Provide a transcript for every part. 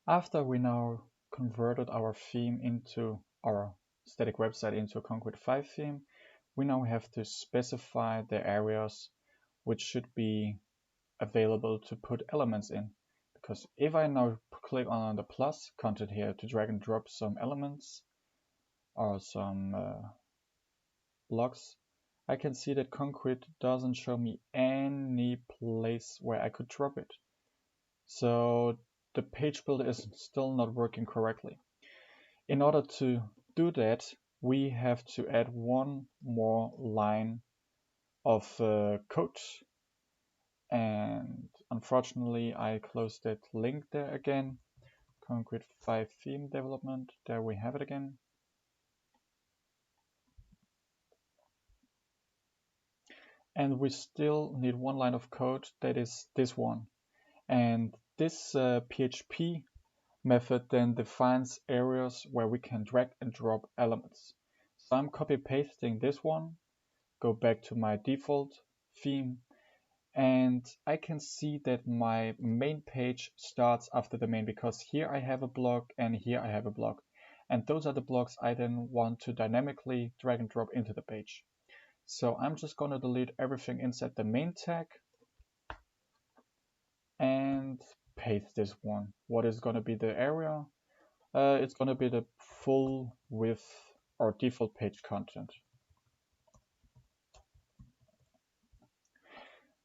After we now converted our theme into our static website into a Concrete 5 theme, we now have to specify the areas which should be available to put elements in. Because if I now click on the plus content here to drag and drop some elements or some blocks, I can see that Concrete doesn't show me any place where I could drop it. So the page builder is still not working correctly. In order to do that, we have to add one more line of code. And unfortunately, I closed that link there again. Concrete 5 theme development. There we have it again. And we still need one line of code, that is this one. And this PHP method then defines areas where we can drag and drop elements. So I'm copy pasting this one, go back to my default theme, and I can see that my main page starts after the main, because here I have a block and here I have a block. And those are the blocks I then want to dynamically drag and drop into the page. So I'm just going to delete everything inside the main tag and paste this one. What is going to be the area? It's going to be the full width or default page content.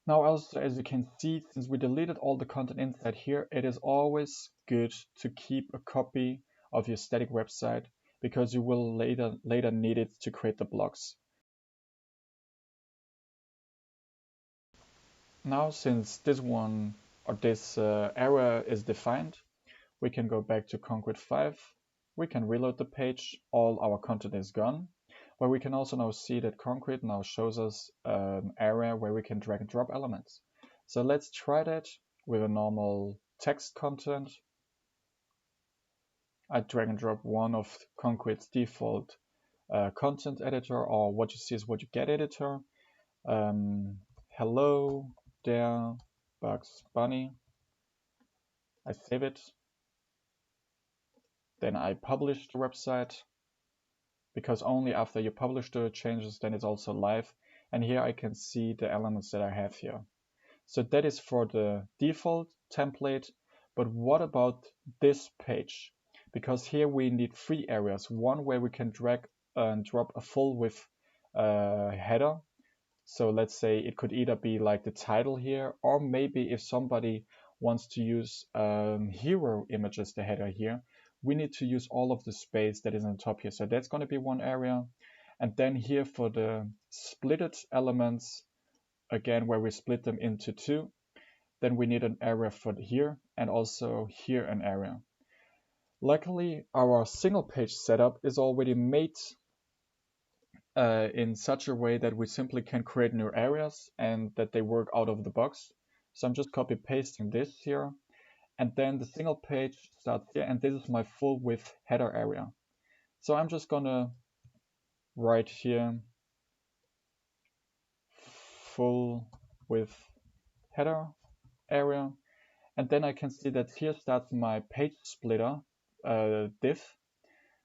Now also, as you can see, since we deleted all the content inside here, it is always good to keep a copy of your static website, because you will later need it to create the blocks. Now, since this one or this area is defined, we can go back to Concrete 5. We can reload the page. All our content is gone. But we can also now see that Concrete now shows us an area where we can drag and drop elements. So let's try that with a normal text content. I drag and drop one of Concrete's default content editor, or what you see is what you get editor. Hello there, Bugs Bunny. I save it. Then I publish the website, because only after you publish the changes, then it's also live. And here I can see the elements that I have here. So that is for the default template. But what about this page? Because here we need three areas. One where we can drag and drop a full width header. So let's say it could either be like the title here, or maybe if somebody wants to use hero image as the header here, we need to use all of the space that is on top here. So that's going to be one area. And then here for the splitted elements, again, where we split them into two, then we need an area for here, and also here an area. Luckily, our single page setup is already made in such a way that we simply can create new areas and that they work out of the box. So I'm just copy pasting this here, and then the single page starts here, and this is my full width header area. So I'm just gonna write here full width header area, and then I can see that here starts my page splitter div,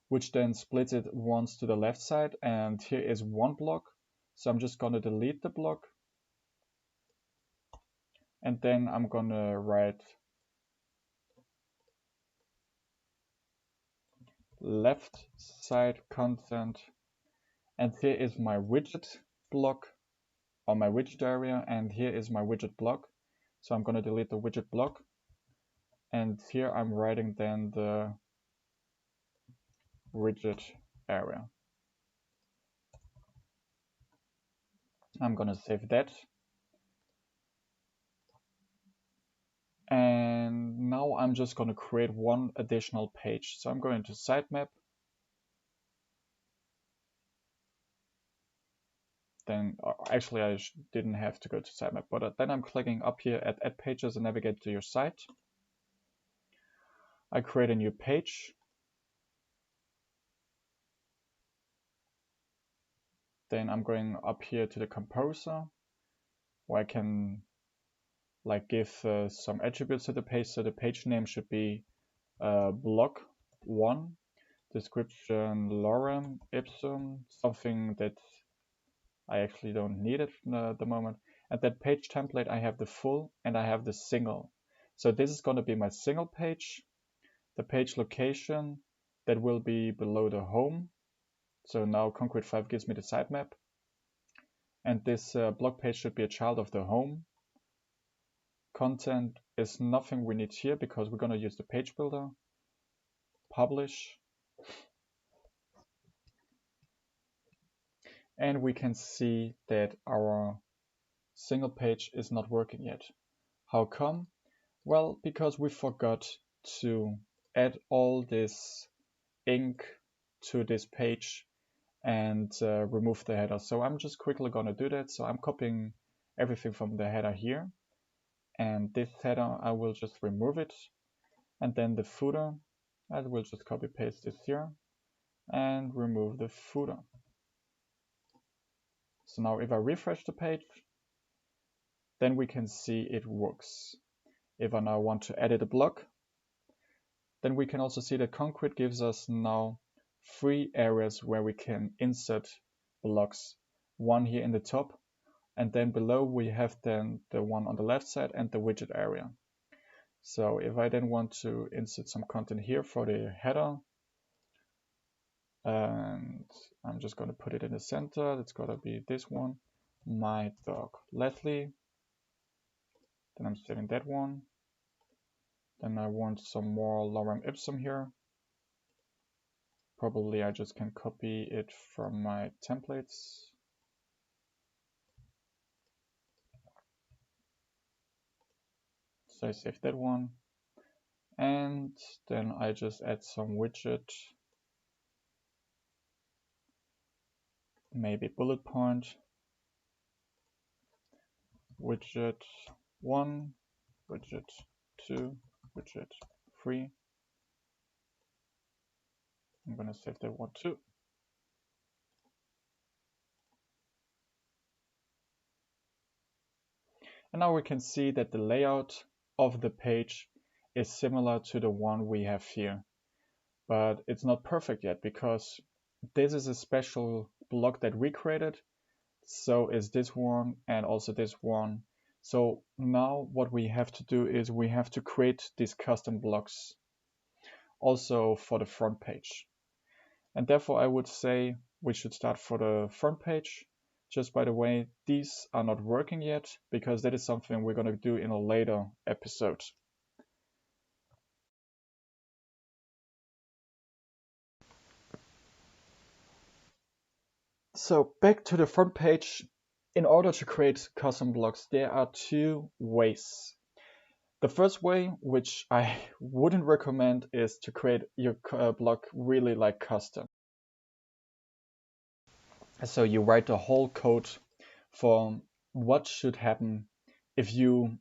which then splits it once to the left side, and here is one block. So I'm just gonna delete the block, and then I'm gonna write left side content, and here is my widget block or my widget area, and here is my widget block. So I'm gonna delete the widget block, and here I'm writing then the widget area. I'm gonna save that. And now I'm just gonna create one additional page. So I'm going to sitemap. Then actually I didn't have to go to sitemap, but then I'm clicking up here at add pages and navigate to your site. I create a new page. Then I'm going up here to the composer, where I can like give some attributes to the page. So the page name should be block 1, description lorem ipsum, something that I actually don't need it at the moment. And that page template, I have the full and I have the single. So this is going to be my single page. The page location that will be below the home. So now Concrete 5 gives me the sitemap. And this blog page should be a child of the home. Content is nothing we need here because we're going to use the page builder. Publish. And we can see that our single page is not working yet. How come? Well, because we forgot to add all this ink to this page and remove the header. So I'm just quickly going to do that. So I'm copying everything from the header here. And this header, I will just remove it. And then the footer, I will just copy paste this here and remove the footer. So now if I refresh the page, then we can see it works. If I now want to edit a block, then we can also see that Concrete gives us now 3 areas where we can insert blocks. One here in the top, and then below we have then the one on the left side and the widget area. So if I then want to insert some content here for the header, and I'm just going to put it in the center, it's going to be this one, my dog Leslie. Then I'm setting that one. Then I want some more lorem ipsum here. Probably I just can copy it from my templates. So I save that one. And then I just add some widget. Maybe bullet point. Widget 1, widget 2, widget 3. I'm going to save that one too. And now we can see that the layout of the page is similar to the one we have here. But it's not perfect yet because this is a special block that we created. So is this one and also this one. So now what we have to do is we have to create these custom blocks also for the front page. And therefore I would say we should start for the front page. Just by the way, these are not working yet because that is something we're going to do in a later episode. So back to the front page. In order to create custom blocks, there are 2 ways. The first way, which I wouldn't recommend, is to create your block really like custom. So you write the whole code for what should happen if you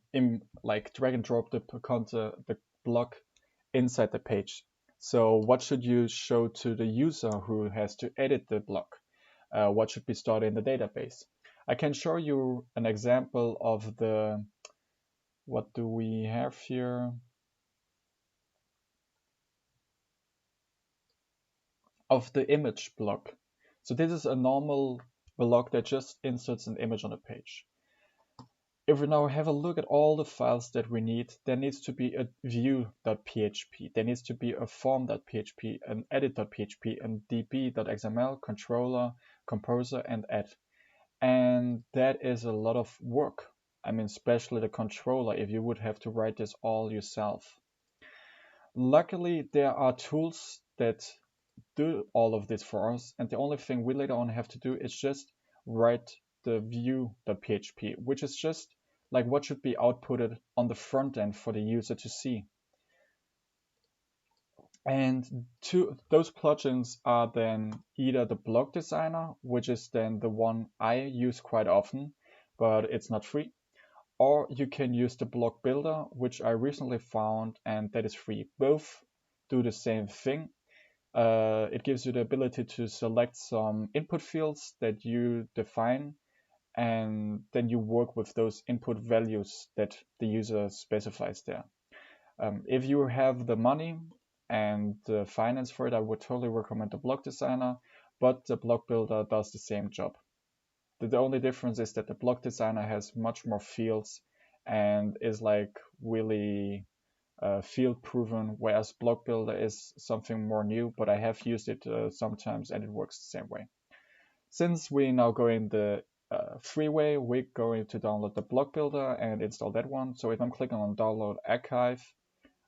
like drag and drop the block inside the page. So what should you show to the user who has to edit the block? What should be stored in the database? I can show you an example of the, what do we have here? Of the image block. So this is a normal block that just inserts an image on a page. If we now have a look at all the files that we need, there needs to be a view.php, there needs to be a form.php, an edit.php, and db.xml, controller, composer, and add. And that is a lot of work. I mean, especially the controller, if you would have to write this all yourself. Luckily, there are tools that do all of this for us, and the only thing we later on have to do is just write the view.php, which is just like what should be outputted on the front end for the user to see. And those plugins are then either the block designer, which is then the one I use quite often, but it's not free, or you can use the block builder, which I recently found, and that is free. Both do the same thing. It gives you the ability to select some input fields that you define, and then you work with those input values that the user specifies there. If you have the money, and the finance for it, I would totally recommend the block designer, but the block builder does the same job. The only difference is that the block designer has much more fields and is like really field proven, whereas block builder is something more new, but I have used it sometimes and it works the same way. Since we now go in the free way, we're going to download the block builder and install that one. So if I'm clicking on download archive,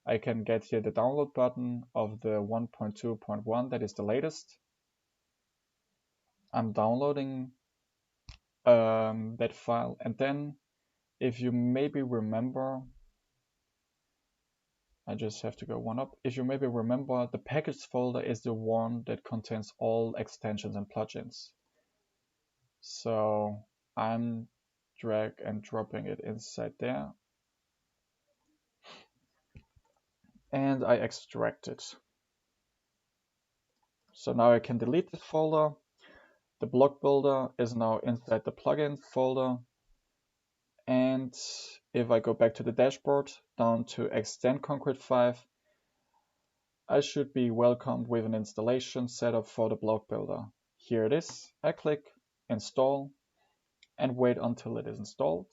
I can get here the download button of the 1.2.1, that is the latest. I'm downloading that file, and then if you maybe remember, I just have to go one up. If you maybe remember, the package folder is the one that contains all extensions and plugins. So I'm drag and dropping it inside there. And I extract it. So now I can delete this folder. The block builder is now inside the plugins folder. And if I go back to the dashboard, down to extend Concrete 5, I should be welcomed with an installation setup for the block builder. Here it is. I click install and wait until it is installed.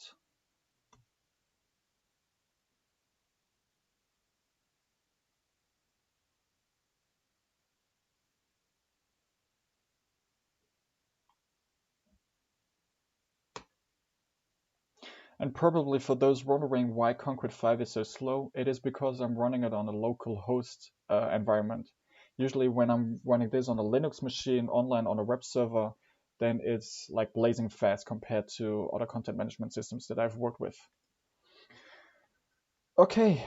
And probably for those wondering why Concrete 5 is so slow, it is because I'm running it on a local host environment. Usually when I'm running this on a Linux machine online on a web server, then it's like blazing fast compared to other content management systems that I've worked with. Okay,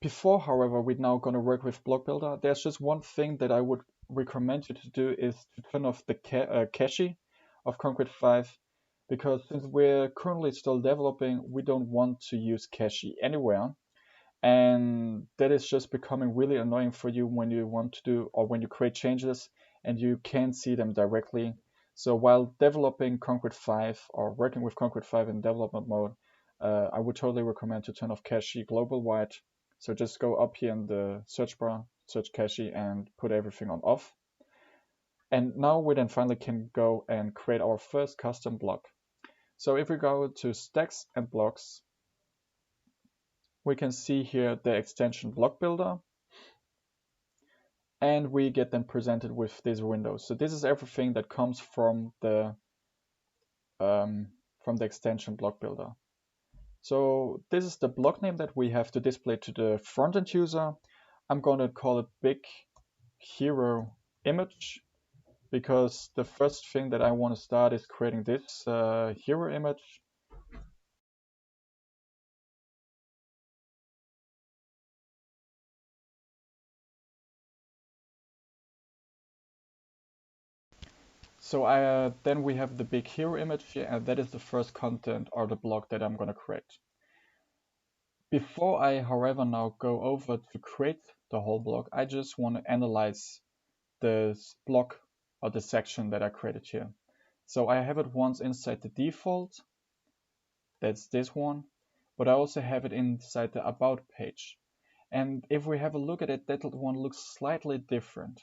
before, however, we're now going to work with Block Builder, there's just one thing that I would recommend you to do is to turn off the Kashi of Concrete 5, because since we're currently still developing, we don't want to use Kashi anywhere. And that is just becoming really annoying for you when you want to do, or when you create changes and you can't see them directly. So while developing Concrete 5 or working with Concrete 5 in development mode, I would totally recommend to turn off Kashi global wide. So just go up here in the search bar, search Kashi, and put everything on off. And now we then finally can go and create our first custom block. So if we go to stacks and blocks, we can see here the extension block builder, and we get them presented with this window. So this is everything that comes from the extension block builder. So this is the block name that we have to display to the front-end user. I'm going to call it big hero image, because the first thing that I want to start is creating this hero image. So then we have the big hero image here, and that is the first content or the block that I'm going to create. Before I, however, now go over to create the whole block, I just want to analyze this block or the section that I created here. So I have it once inside the default, that's this one, but I also have it inside the about page. And if we have a look at it, that one looks slightly different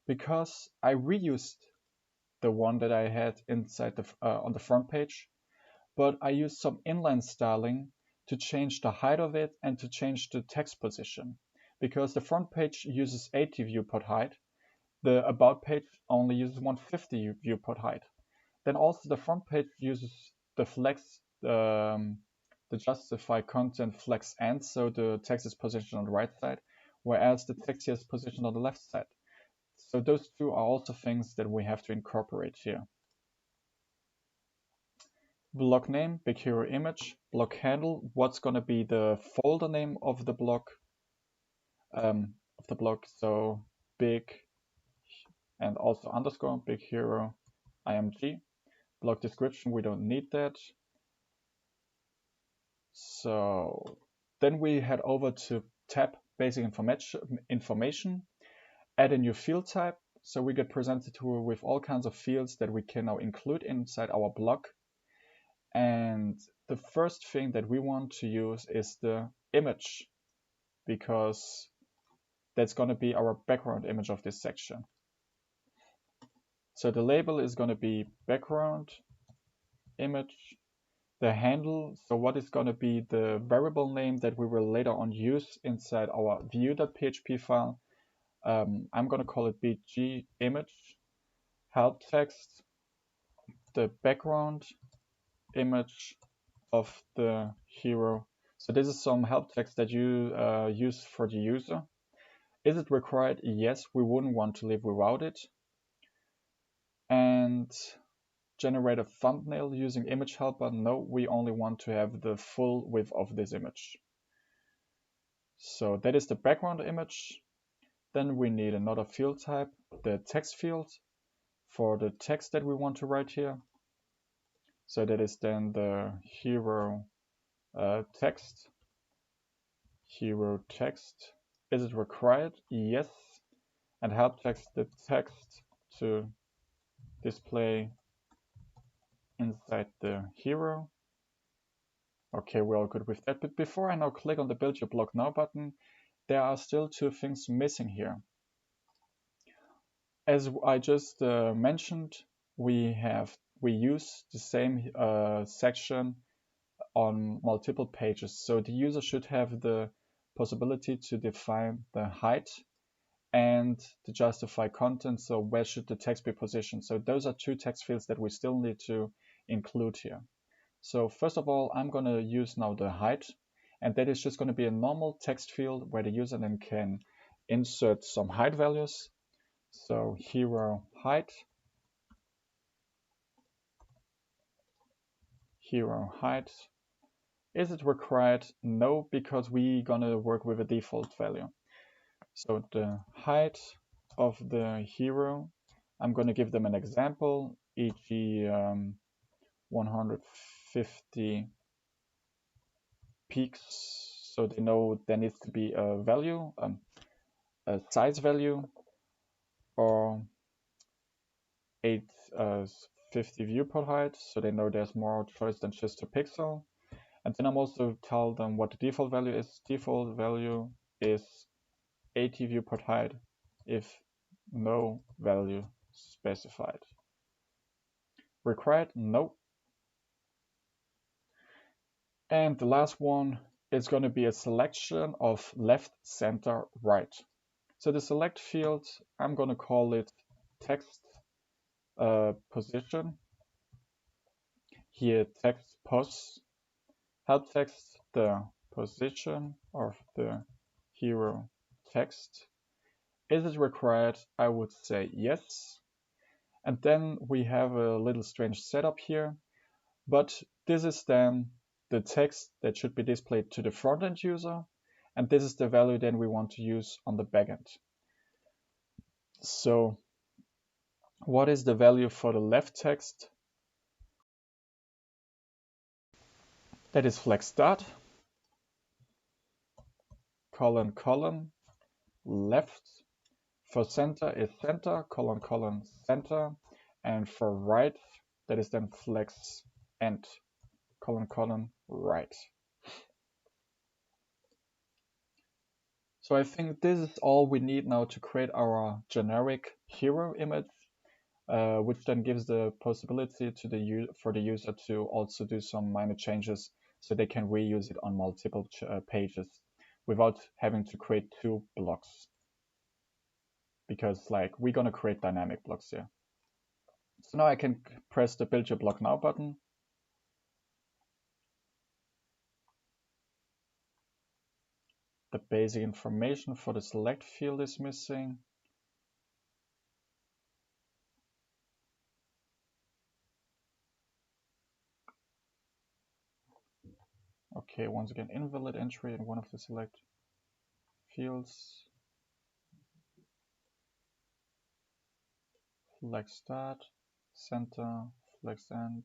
because I reused the one that I had inside the on the front page, but I used some inline styling to change the height of it and to change the text position, because the front page uses 80 viewport height, the about page only uses 150 viewport height. Then also the front page uses the flex, the justify content flex end, so the text is positioned on the right side, whereas the text here is positioned on the left side. So those two are also things that we have to incorporate here. Block name, big hero image, block handle, what's going to be the folder name of the block, so big and also underscore, big hero img. Block description, we don't need that. So then we head over to tab basic information, add a new field type. So we get presented with all kinds of fields that we can now include inside our block. And the first thing that we want to use is the image, because that's going to be our background image of this section. So the label is going to be background image. The handle, so what is going to be the variable name that we will later on use inside our view.php file. I'm going to call it bg image. Help text, the background image of the hero. So this is some help text that you use for the user. Is it required? Yes, we wouldn't want to live without it. And generate a thumbnail using image helper? No, we only want to have the full width of this image. So that is the background image. Then we need another field type, the text field, for the text that we want to write here. So that is then the hero text. Hero text. Is it required? Yes. And help text the text to display inside the hero. Okay, we're all good with that. But before I now click on the Build Your Blog Now button, there are still two things missing here. As I just mentioned, we use the same section on multiple pages. So the user should have the possibility to define the height and to justify content. So where should the text be positioned? So those are two text fields that we still need to include here. So first of all, I'm going to use now the height, and that is just going to be a normal text field where the user then can insert some height values. So hero height, hero height. Is it required? No, because we're gonna work with a default value. So the height of the hero, I'm gonna give them an example, e.g. 150 peaks, so they know there needs to be a value, a size value, or 850 viewport height, so they know there's more choice than just a pixel. And then I'm also tell them what the default value is. Default value is 80 viewport height if no value specified. Required? No. And the last one is going to be a selection of left, center, right. So the select field, I'm going to call it text position. Here text pos. Help text, the position of the hero text. Is it required? I would say yes. And then we have a little strange setup here, but this is then the text that should be displayed to the front-end user, and this is the value then we want to use on the backend. So what is the value for the left text? That is flex start, colon, colon, left. For center is center, colon, colon, center. And for right, that is then flex end, colon, colon, right. So I think this is all we need now to create our generic hero image, which then gives the possibility to for the user to also do some minor changes so they can reuse it on multiple pages without having to create two blocks. Because like we're gonna create dynamic blocks here. So now I can press the Build Your Block Now button. The basic information for the select field is missing. Okay, once again, invalid entry in one of the select fields. Flex start, center, flex end.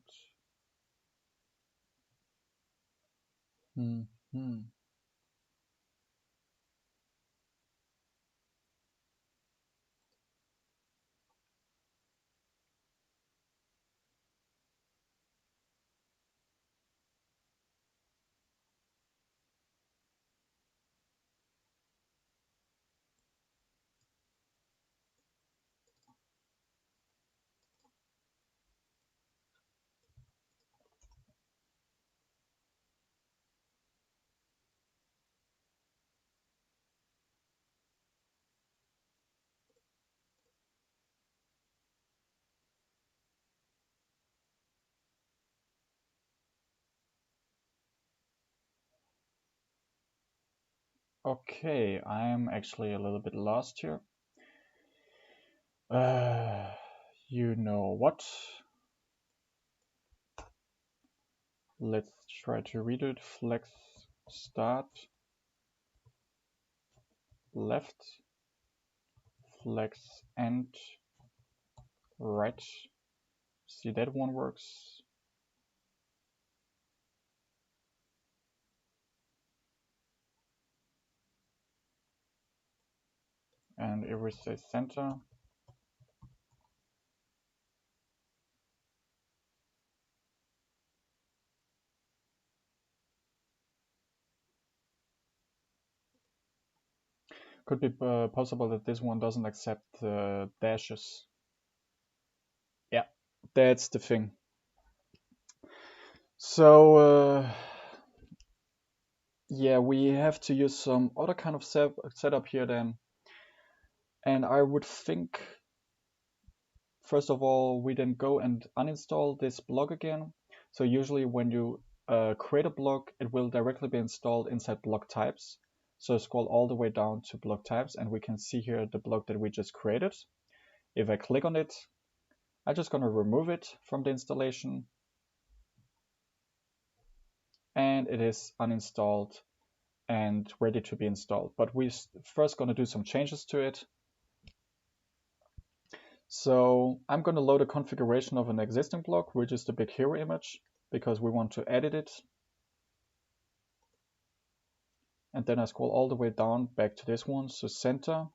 Okay, I'm actually a little bit lost here. You know what? Let's try to read it. Flex start left, flex end right. See, that one works. And if we say center, could be possible that this one doesn't accept dashes. Yeah, that's the thing. So yeah, we have to use some other kind of setup here then. And I would think, first of all, we then go and uninstall this block again. So usually when you create a block, it will directly be installed inside block types. So scroll all the way down to block types and we can see here the block that we just created. If I click on it, I'm just going to remove it from the installation. And it is uninstalled and ready to be installed. But we're first going to do some changes to it. So I'm going to load a configuration of an existing block, which is the big hero image, because we want to edit it. And then I scroll all the way down back to this one, so center.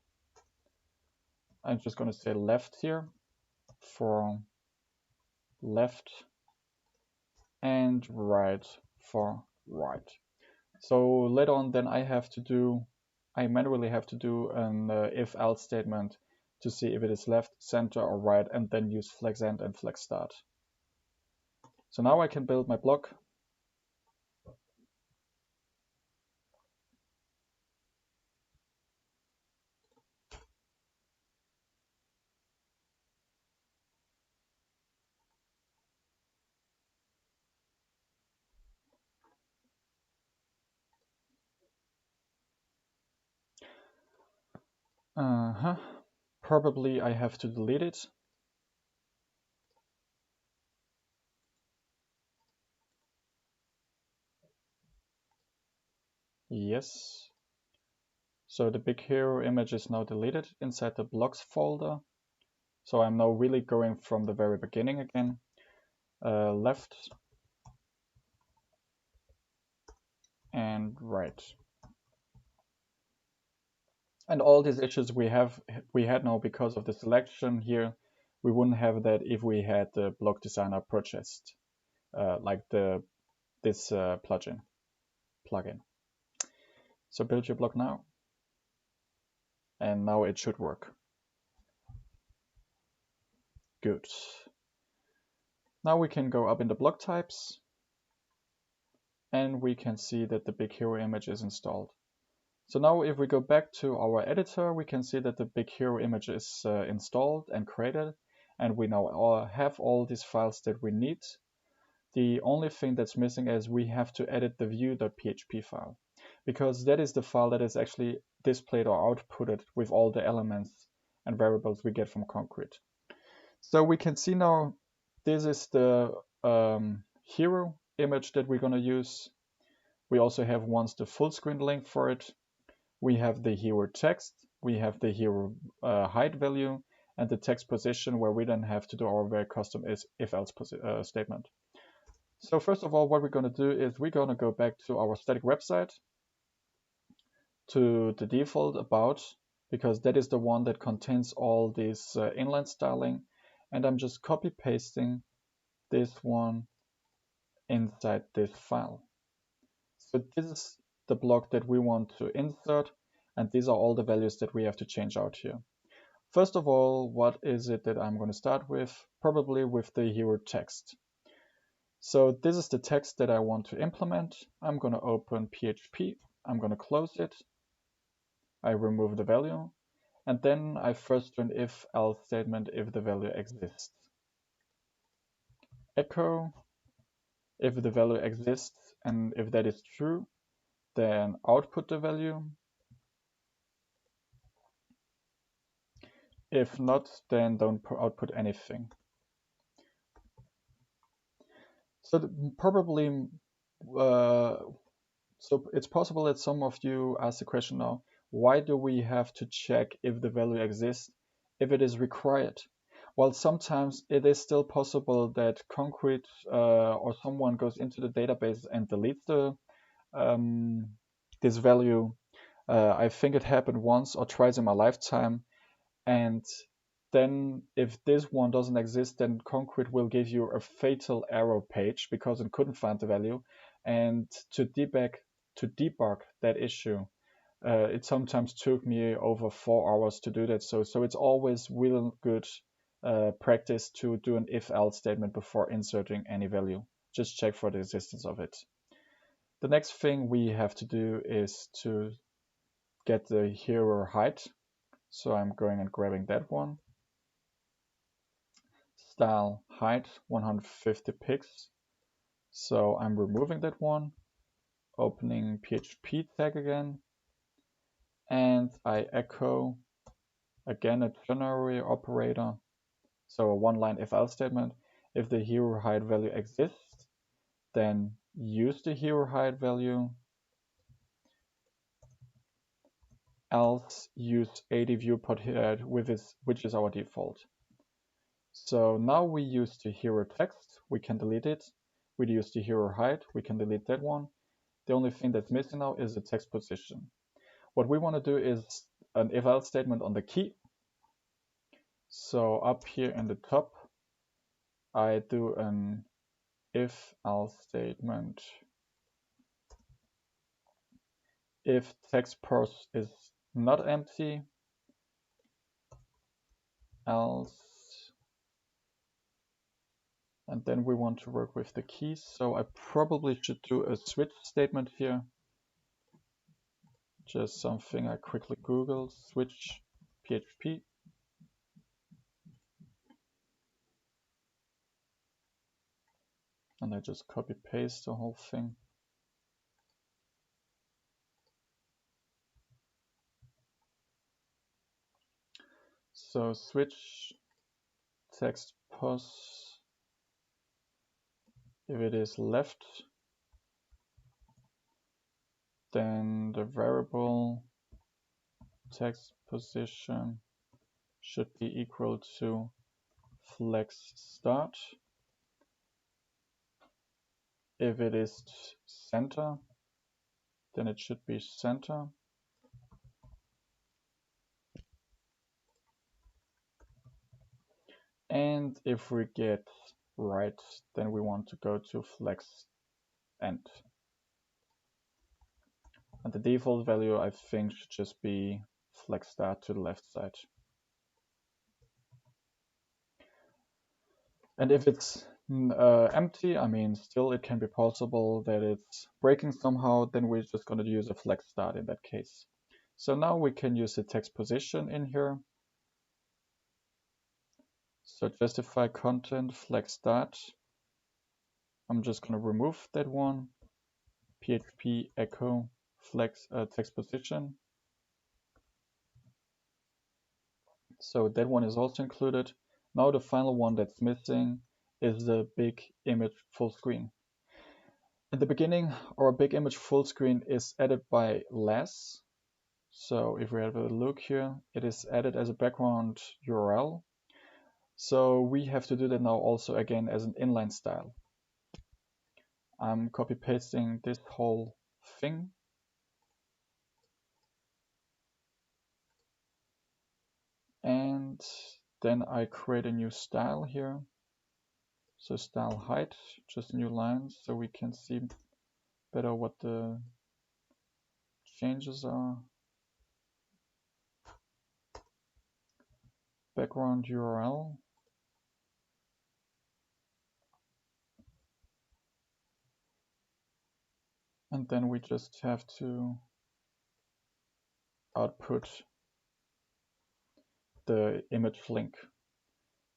I'm just going to say left here for left and right for right. So later on then I manually have to do an if-else statement to see if it is left, center or right, and then use flex end and flex start. So now I can build my block. Probably I have to delete it. Yes. So the big hero image is now deleted inside the blocks folder. So I'm now really going from the very beginning again. Left and right. And all these issues we had now because of the selection here, we wouldn't have that if we had the block designer purchased, like this plugin. So build your block now, and now it should work. Good. Now we can go up in the block types, and we can see that the big hero image is installed. So now if we go back to our editor, we can see that the big hero image is installed and created, and we now have all these files that we need. The only thing that's missing is we have to edit the view.php file, because that is the file that is actually displayed or outputted with all the elements and variables we get from Concrete. So we can see now this is the hero image that we're going to use. We also have once the full screen link for it. We have the hero text, we have the hero height value, and the text position where we then have to do our very custom if-else statement. So first of all, what we're going to do is we're going to go back to our static website, to the default about, because that is the one that contains all this inline styling, and I'm just copy pasting this one inside this file. So this is the block that we want to insert, and these are all the values that we have to change out here. First of all, what is it that I'm going to start with? Probably with the hero text. So this is the text that I want to implement. I'm going to open PHP. I'm going to close it. I remove the value. And then I first do an if-else statement if the value exists. Echo if the value exists, and if that is true, then output the value. If not, then don't output anything. So probably, so it's possible that some of you ask the question now, why do we have to check if the value exists if it is required? Well, sometimes it is still possible that Concrete or someone goes into the database and deletes this value. I think it happened once or twice in my lifetime. And then if this one doesn't exist, then Concrete will give you a fatal error page because it couldn't find the value. And to debug that issue, it sometimes took me over 4 hours to do that. So it's always real good practice to do an if-else statement before inserting any value. Just check for the existence of it. The next thing we have to do is to get the hero height. So I'm going and grabbing that one. Style height 150 pixels. So I'm removing that one, opening PHP tag again, and I echo again a ternary operator. So a one-line if-else statement. If the hero height value exists, then use the hero height value, else use 80 viewport height which is our default. So now we use the hero text, we can delete it. We use the hero height, we can delete that one. The only thing that's missing now is the text position. What we want to do is an if-else statement on the key. So up here in the top, I do an if-else statement. If text pros is not empty, else, and then we want to work with the keys. So I probably should do a switch statement here. Just something I quickly Googled, switch PHP. And I just copy paste the whole thing. So switch text pos, if it is left, then the variable text position should be equal to flex start. If it is center, then it should be center. And if we get right, then we want to go to flex end. And the default value, I think, should just be flex start to the left side. And if it's empty, I mean, still it can be possible that it's breaking somehow, then we're just going to use a flex start in that case. So now we can use the text position in here. So justify content, flex start. I'm just going to remove that one. PHP echo flex text position. So that one is also included. Now the final one that's missing is the big image full screen. In the beginning, our big image full screen is added by less. So if we have a look here, it is added as a background URL. So we have to do that now also again as an inline style. I'm copy pasting this whole thing. And then I create a new style here. So style height, just new lines so we can see better what the changes are. Background URL. And then we just have to output the image link.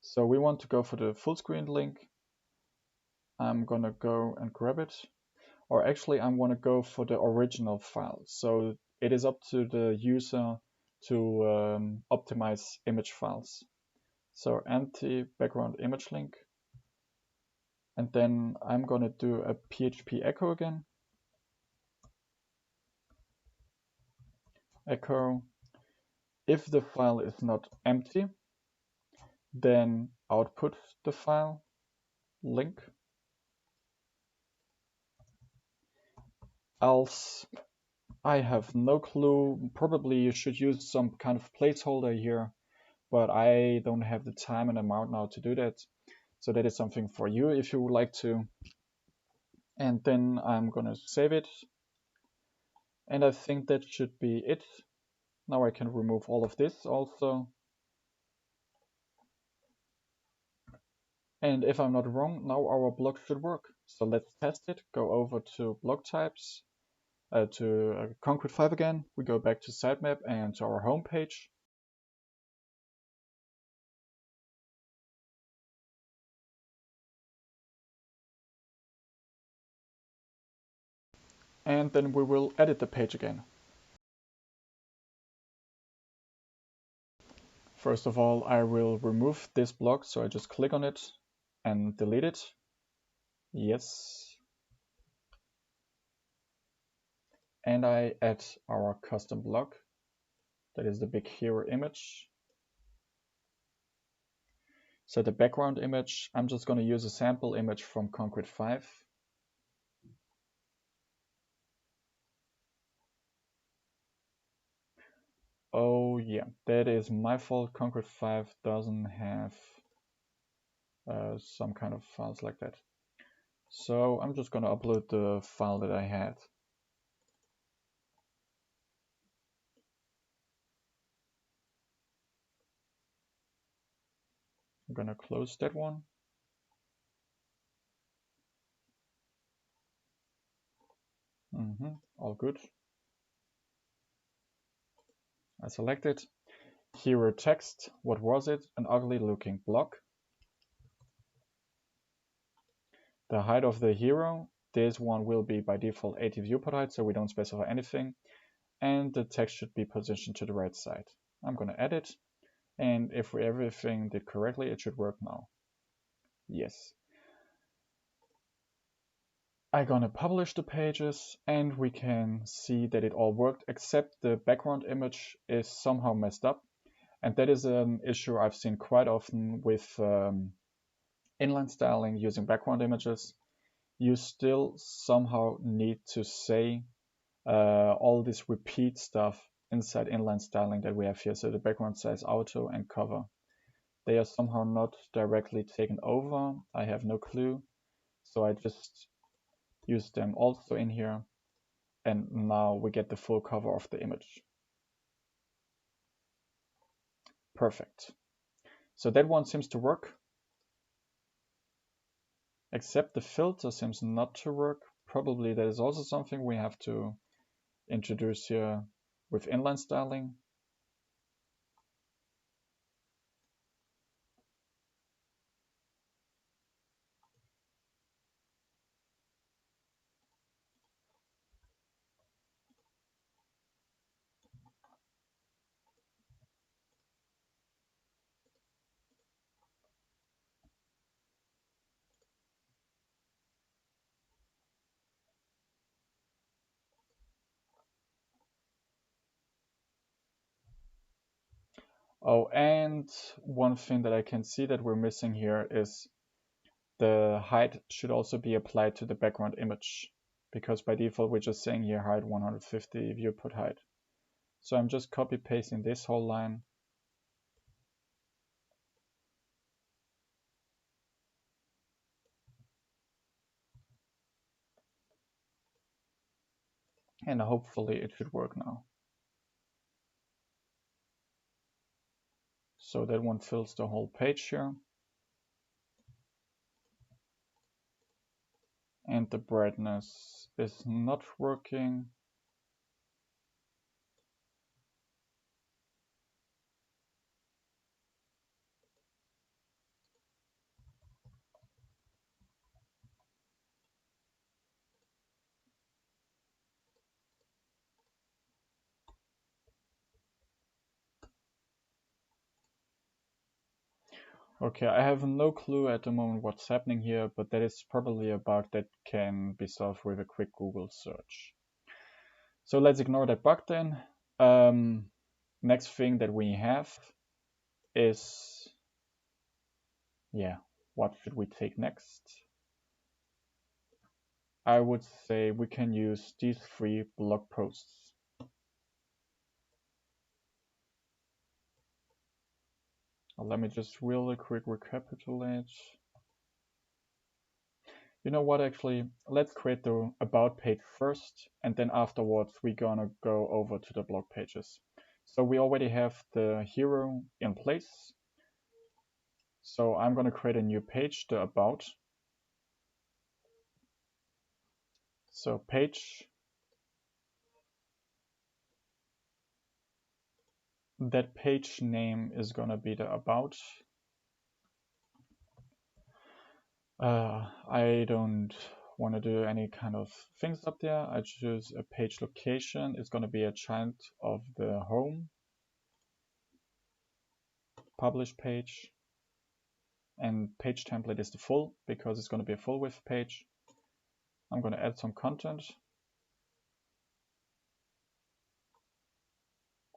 So we want to go for the full screen link. I'm gonna go and grab it. Or actually I'm gonna go for the original file. So it is up to the user to optimize image files. So empty background image link. And then I'm going to do a PHP echo again. Echo. If the file is not empty, then output the file link. Else, I have no clue. Probably you should use some kind of placeholder here, but I don't have the time and amount now to do that. So that is something for you if you would like to. And then I'm gonna save it. And I think that should be it. Now I can remove all of this also. And if I'm not wrong, now our block should work. So let's test it. Go over to block types, to Concrete 5 again. We go back to sitemap and to our home page. And then we will edit the page again. First of all, I will remove this block, so I just click on it and delete it. Yes. And I add our custom block. That is the big hero image. So the background image, I'm just going to use a sample image from Concrete 5. Oh yeah, that is my fault. Concrete 5 doesn't have some kind of files like that. So I'm just going to upload the file that I had. I'm going to close that one. All good. I select it. Hero text, what was it? An ugly looking block. The height of the hero, this one will be by default 80 viewport height, so we don't specify anything. And the text should be positioned to the right side. I'm going to edit, and if everything did correctly, it should work now. Yes. I'm going to publish the pages, and we can see that it all worked, except the background image is somehow messed up. And that is an issue I've seen quite often with inline styling using background images. You still somehow need to say all this repeat stuff inside inline styling that we have here. So the background size, auto, and cover. They are somehow not directly taken over. I have no clue. So I just use them also in here. And now we get the full cover of the image. Perfect. So that one seems to work. Except the filter seems not to work. Probably that is also something we have to introduce here with inline styling. Oh, and one thing that I can see that we're missing here is the height should also be applied to the background image, because by default we're just saying here height 150 viewport height. So I'm just copy pasting this whole line. And hopefully it should work now. So that one fills the whole page here. And the brightness is not working. Okay, I have no clue at the moment what's happening here, but that is probably a bug that can be solved with a quick Google search. So let's ignore that bug then. Next thing that we have is, yeah, what should we take next? I would say we can use these 3 blog posts. Let me just really quick recapitulate. You know what, actually, let's create the about page first, and then afterwards we're gonna go over to the blog pages. So we already have the hero in place. So I'm gonna create a new page, the about. So page, that page name is gonna be the about. I don't want to do any kind of things up there. I choose a page location. It's going to be a child of the home, publish page, and page template is the full because it's going to be a full width page. I'm going to add some content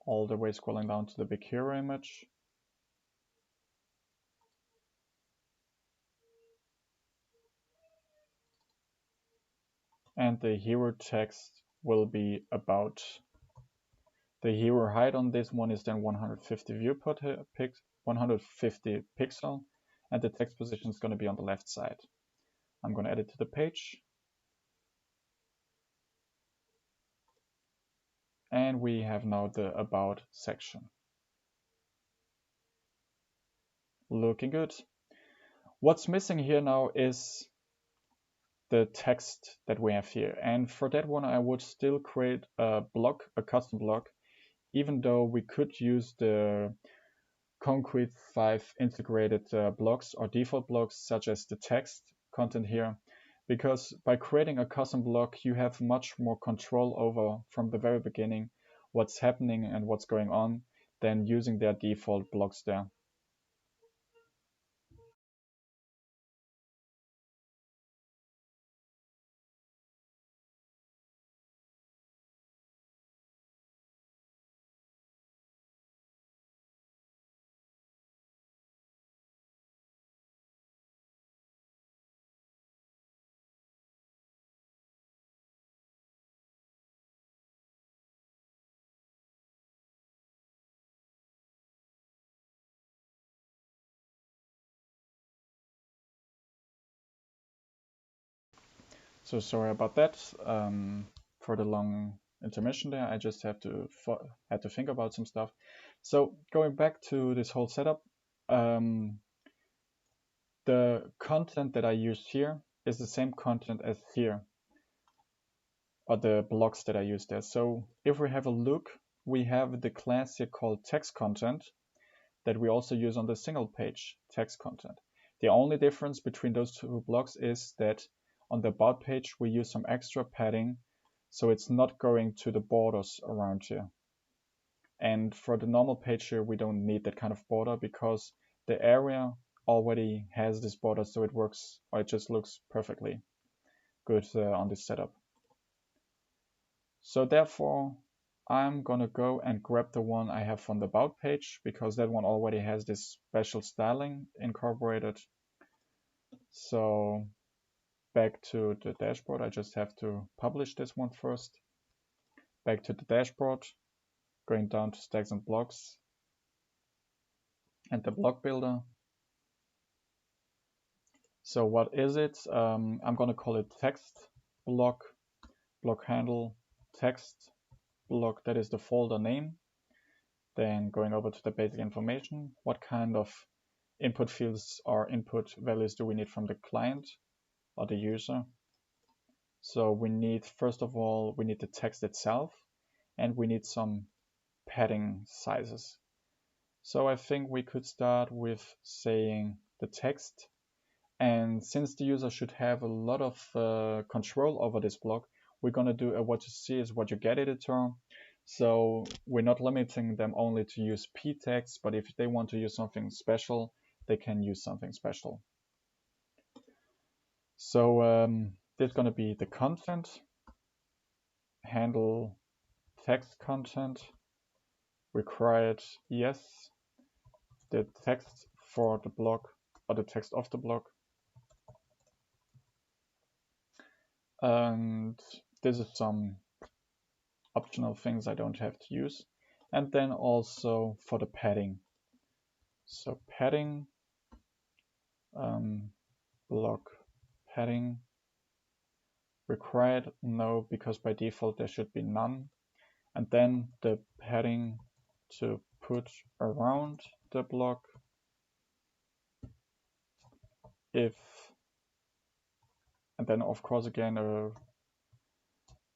all the way scrolling down to the big hero image. And the hero text will be about. The hero height on this one is then 150 viewport 150 pixel, and the text position is going to be on the left side. I'm going to add it to the page. And we have now the about section. Looking good. What's missing here now is the text that we have here. And for that one, I would still create a block, a custom block, even though we could use the concrete 5 integrated blocks or default blocks, such as the text content here. Because by creating a custom block, you have much more control over, from the very beginning, what's happening and what's going on than using their default blocks there. So sorry about that. For the long intermission there, I just had to think about some stuff. So going back to this whole setup, the content that I used here is the same content as here, or the blocks that I used there. So if we have a look, we have the class here called text content that we also use on the single page text content. The only difference between those 2 blocks is that on the about page we use some extra padding, so it's not going to the borders around here. And for the normal page here, we don't need that kind of border because the area already has this border, so it works, or it just looks perfectly good on this setup. So therefore, I'm gonna go and grab the one I have from the about page because that one already has this special styling incorporated. So back to the dashboard, I just have to publish this one first. Back to the dashboard, going down to stacks and blocks and the block builder. So what is it? I'm gonna call it text block, block handle, text block, that is the folder name. Then going over to the basic information, what kind of input fields or input values do we need from the client or the user? So we need, first of all, we need the text itself, and we need some padding sizes. So I think we could start with saying the text. And since the user should have a lot of control over this block, we're going to do a what you see is what you get editor. So we're not limiting them only to use p text, but if they want to use something special, they can use something special. So this is going to be the content, handle text content, required yes, the text for the block or the text of the block. And this is some optional things I don't have to use. And then also for the padding. So padding, block padding, required, no, because by default there should be none. And then the padding to put around the block if, and then of course again a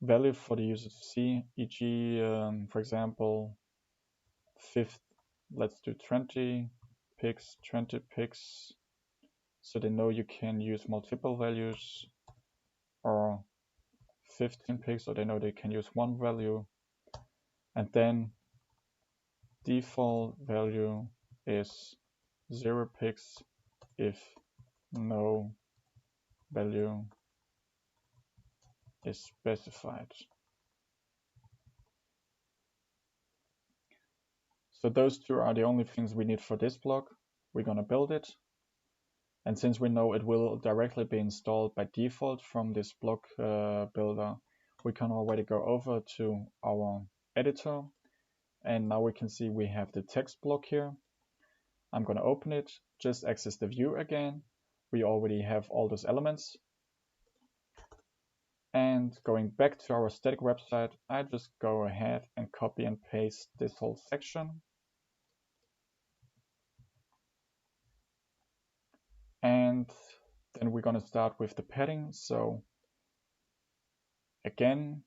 value for the user to see, e.g. For example, fifth, let's do 20 pixels, so they know you can use multiple values, or 15 pixels, so they know they can use one value. And then default value is 0 pixels if no value is specified. So those two are the only things we need for this block. We're going to build it. And since we know it will directly be installed by default from this block builder, we can already go over to our editor. And now we can see we have the text block here. I'm going to open it, just access the view again. We already have all those elements. And going back to our static website, I just go ahead and copy and paste this whole section. And then we're going to start with the padding. So again,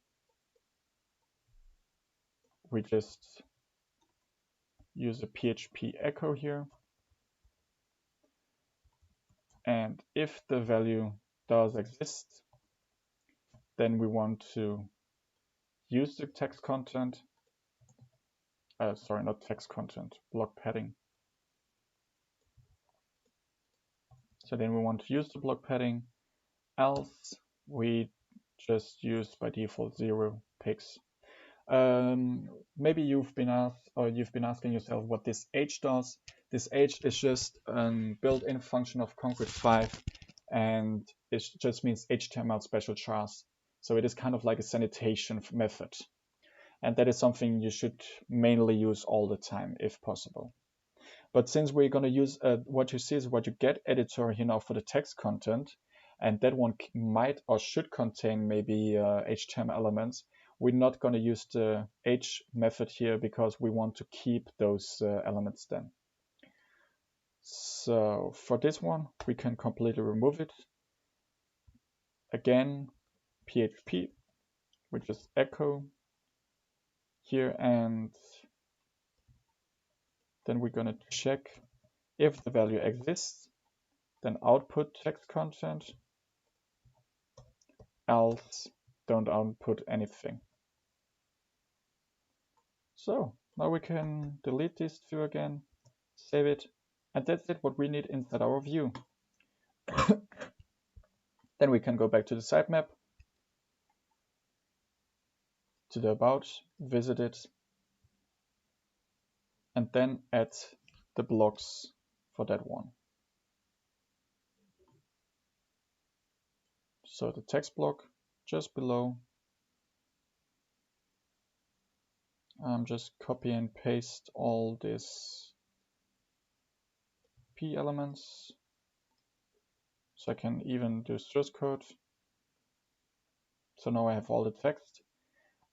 we just use a PHP echo here. And if the value does exist, then we want to use the text content. Sorry, not text content, block padding. So then we want to use the block padding, else we just use by default 0 pixels. Maybe you've been asked, or you've been asking yourself what this h does. This h is just a built-in function of Concrete 5, and it just means HTML special chars. So it is kind of like a sanitation method. And that is something you should mainly use all the time, if possible. But since we're going to use what you see is what you get editor here now for the text content, and that one might or should contain maybe HTML elements, we're not going to use the h method here because we want to keep those elements then. So for this one, we can completely remove it. Again, PHP, we just echo here, and then we're going to check if the value exists, then output text content, else don't output anything. So now we can delete these two again, save it, and that's it, what we need inside our view. Then we can go back to the sitemap, to the about, visit it, and then add the blocks for that one. So the text block just below, just copy and paste all these P elements. So I can even do source code. So now I have all the text.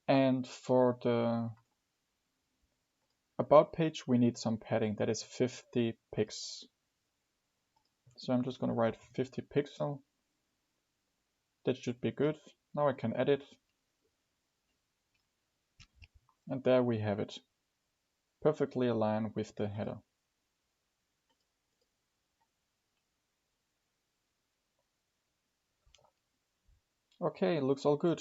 And for the about page, we need some padding. That is 50 pixels. So I'm just going to write 50 pixels. That should be good. Now I can edit. And there we have it. Perfectly aligned with the header. Okay, looks all good.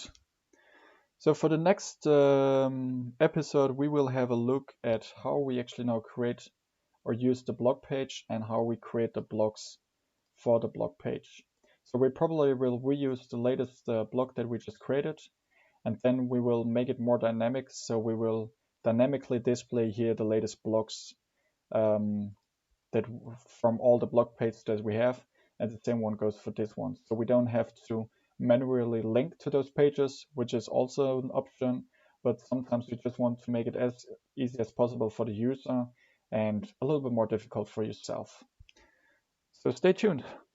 So for the next episode, we will have a look at how we actually now create or use the blog page and how we create the blogs for the blog page. So we probably will reuse the latest blog that we just created, and then we will make it more dynamic. So we will dynamically display here the latest blogs that from all the blog pages that we have, and the same one goes for this one. So we don't have to manually link to those pages, which is also an option, but sometimes we just want to make it as easy as possible for the user and a little bit more difficult for yourself. So stay tuned.